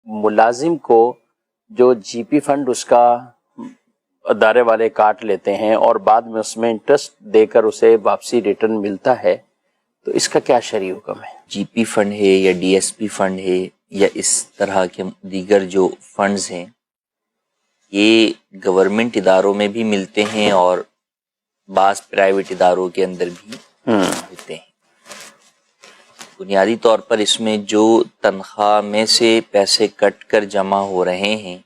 ملازم کو جو جی پی فنڈ اس کا ادارے والے کاٹ لیتے ہیں اور بعد میں اس میں انٹرسٹ دے کر اسے واپسی ریٹرن ملتا ہے، تو اس کا کیا شرعی حکم ہے؟ جی پی فنڈ ہے یا ڈی ایس پی فنڈ ہے یا اس طرح کے دیگر جو فنڈز ہیں، یہ گورنمنٹ اداروں میں بھی ملتے ہیں اور بعض پرائیویٹ اداروں کے اندر بھی ملتے ہیں۔ بنیادی طور پر اس میں جو تنخواہ میں سے پیسے کٹ کر جمع ہو رہے ہیں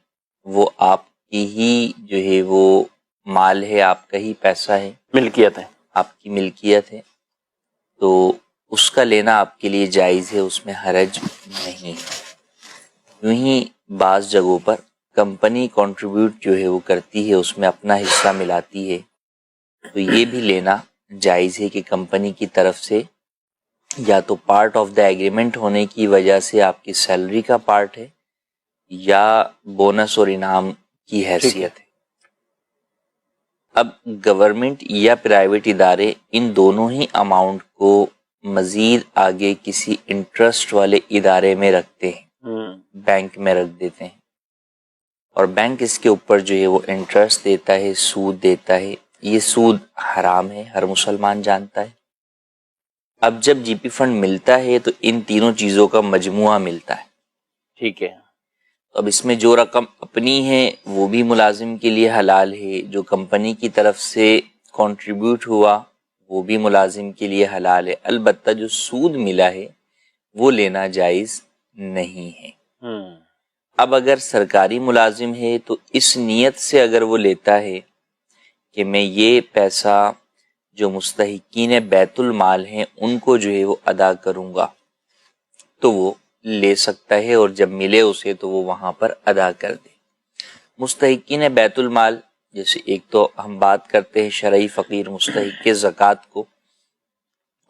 وہ آپ کی ہی جو ہے وہ مال ہے، آپ کا ہی پیسہ ہے، ملکیت ہے، آپ کی ملکیت ہے، تو اس کا لینا آپ کے لیے جائز ہے، اس میں حرج نہیں ہے۔ یوں ہی بعض جگہوں پر کمپنی کنٹریبیوٹ جو ہے وہ کرتی ہے، اس میں اپنا حصہ ملاتی ہے، تو یہ بھی لینا جائز ہے کہ کمپنی کی طرف سے یا تو پارٹ آف دا ایگریمنٹ ہونے کی وجہ سے آپ کی سیلری کا پارٹ ہے یا بونس اور انعام کی حیثیت ہے۔ اب گورنمنٹ یا پرائیویٹ ادارے ان دونوں ہی اماؤنٹ کو مزید آگے کسی انٹرسٹ والے ادارے میں رکھتے ہیں، بینک میں رکھ دیتے ہیں، اور بینک اس کے اوپر جو ہے وہ انٹرسٹ دیتا ہے، سود دیتا ہے۔ یہ سود حرام ہے، ہر مسلمان جانتا ہے۔ اب جب جی پی فنڈ ملتا ہے تو ان تینوں چیزوں کا مجموعہ ملتا ہے، ٹھیک ہے۔ اب اس میں جو رقم اپنی ہے وہ بھی ملازم کے لیے حلال ہے، جو کمپنی کی طرف سے کنٹریبیوٹ ہوا وہ بھی ملازم کے لیے حلال ہے، البتہ جو سود ملا ہے وہ لینا جائز نہیں ہے۔ اب اگر سرکاری ملازم ہے تو اس نیت سے اگر وہ لیتا ہے کہ میں یہ پیسہ جو مستحقین بیت المال ہیں ان کو جو ہے وہ ادا کروں گا، تو وہ لے سکتا ہے، اور جب ملے اسے تو وہ وہاں پر ادا کر دے۔ مستحقین بیت المال جیسے ایک تو ہم بات کرتے ہیں شرعی فقیر مستحق کے زکوٰۃ کو،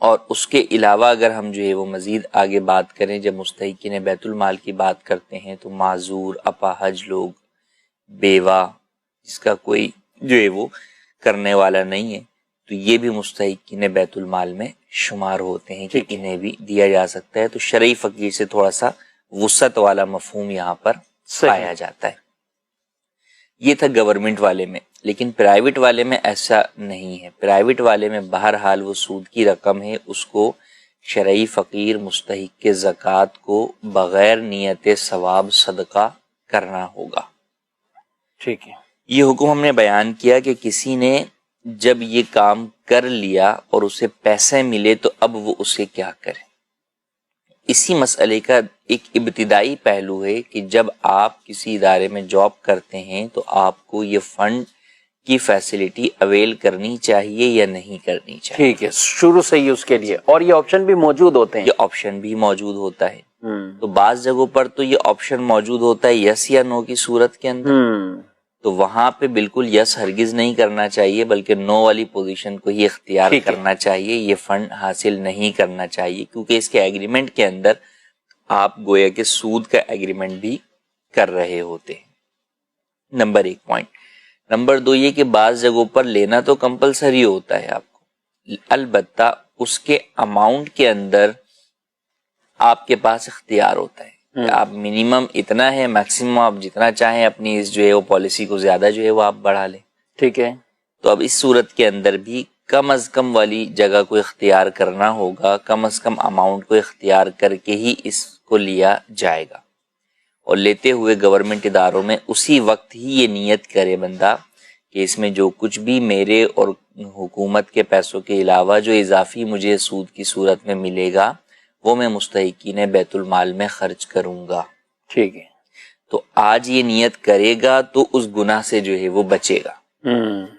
اور اس کے علاوہ اگر ہم جو ہے وہ مزید آگے بات کریں، جب مستحقین بیت المال کی بات کرتے ہیں تو معذور، اپاہج لوگ، بیوہ جس کا کوئی جو ہے وہ کرنے والا نہیں ہے، تو یہ بھی مستحقین بیت المال میں شمار ہوتے ہیں کہ انہیں بھی دیا جا سکتا ہے۔ تو شرعی فقیر سے تھوڑا سا وسعت والا مفہوم یہاں پر پایا جاتا ہے۔ یہ تھا گورنمنٹ والے میں، لیکن پرائیویٹ والے میں ایسا نہیں ہے۔ پرائیویٹ والے میں بہرحال وہ سود کی رقم ہے، اس کو شرعی فقیر مستحق کے زکوٰۃ کو بغیر نیت ثواب صدقہ کرنا ہوگا۔ ٹھیک ہے۔ یہ حکم ہم نے بیان کیا کہ کسی نے جب یہ کام کر لیا اور اسے پیسے ملے تو اب وہ اسے کیا کرے۔ اسی مسئلے کا ایک ابتدائی پہلو ہے کہ جب آپ کسی ادارے میں جاب کرتے ہیں تو آپ کو یہ فنڈ کی فیسلٹی اویل کرنی چاہیے یا نہیں کرنی چاہیے۔ ٹھیک ہے، شروع سے ہی اس کے لیے، اور یہ آپشن بھی موجود ہوتے ہیں۔ یہ آپشن بھی موجود ہوتا ہے، تو بعض جگہوں پر تو یہ آپشن موجود ہوتا ہے یس یا نو کی صورت کے اندر، تو وہاں پہ بالکل یس ہرگز نہیں کرنا چاہیے، بلکہ نو والی پوزیشن کو ہی اختیار کرنا چاہیے، یہ فنڈ حاصل نہیں کرنا چاہیے، کیونکہ اس کے ایگریمنٹ کے اندر آپ گویا کہ سود کا ایگریمنٹ بھی کر رہے ہوتے ہیں۔ Number 1 point. نمبر 2 یہ کہ بعض جگہوں پر لینا تو کمپلسری ہوتا ہے آپ کو، البتہ اس کے اماؤنٹ کے اندر آپ کے پاس اختیار ہوتا ہے کہ آپ منیمم اتنا ہے، میکسیمم آپ جتنا چاہیں اپنی اس جو ہے وہ پالیسی کو زیادہ جو ہے وہ آپ بڑھا لیں۔ ٹھیک ہے۔ تو اب اس صورت کے اندر بھی کم از کم والی جگہ کو اختیار کرنا ہوگا، کم از کم اماؤنٹ کو اختیار کر کے ہی اس کو لیا جائے گا، اور لیتے ہوئے گورنمنٹ اداروں میں اسی وقت ہی یہ نیت کرے بندہ کہ اس میں جو کچھ بھی میرے اور حکومت کے پیسوں کے علاوہ جو اضافی مجھے سود کی صورت میں ملے گا وہ میں مستحقین بیت المال میں خرچ کروں گا۔ ٹھیک ہے۔ تو آج یہ نیت کرے گا تو اس گناہ سے جو ہے وہ بچے گا،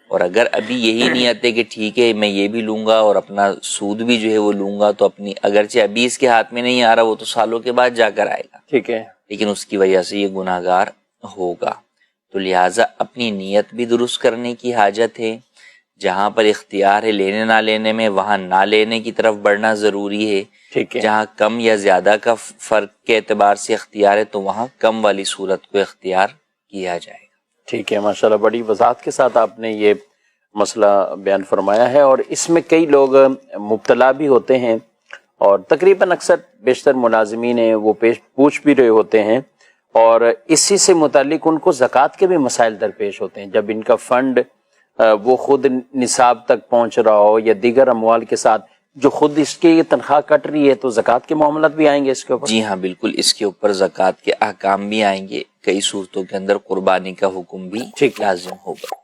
اور اگر ابھی یہی نیت ہے کہ ٹھیک ہے میں یہ بھی لوں گا اور اپنا سود بھی جو ہے وہ لوں گا، تو اپنی اگرچہ ابھی اس کے ہاتھ میں نہیں آ رہا، وہ تو سالوں کے بعد جا کر آئے گا، ٹھیک ہے، لیکن اس کی وجہ سے یہ گناہ گار ہوگا۔ تو لہٰذا اپنی نیت بھی درست کرنے کی حاجت ہے، جہاں پر اختیار ہے لینے نہ لینے میں وہاں نہ لینے کی طرف بڑھنا ضروری ہے، ٹھیک ہے۔ جہاں کم یا زیادہ کا فرق کے اعتبار سے اختیار ہے تو وہاں کم والی صورت کو اختیار کیا جائے گا۔ ٹھیک ہے، ماشاءاللہ بڑی وضاحت کے ساتھ آپ نے یہ مسئلہ بیان فرمایا ہے، اور اس میں کئی لوگ مبتلا بھی ہوتے ہیں، اور تقریباً اکثر بیشتر ملازمین ہیں وہ پوچھ بھی رہے ہوتے ہیں، اور اسی سے متعلق ان کو زکوٰۃ کے بھی مسائل درپیش ہوتے ہیں. جب ان کا فنڈ وہ خود نصاب تک پہنچ رہا ہو یا دیگر اموال کے ساتھ جو خود اس کی یہ تنخواہ کٹ رہی ہے تو زکوٰۃ کے معاملات بھی آئیں گے اس کے اوپر. جی ہاں بالکل، اس کے اوپر زکوٰۃ کے احکام بھی آئیں گے. کئی صورتوں کے اندر قربانی کا حکم بھی لازم ہوگا.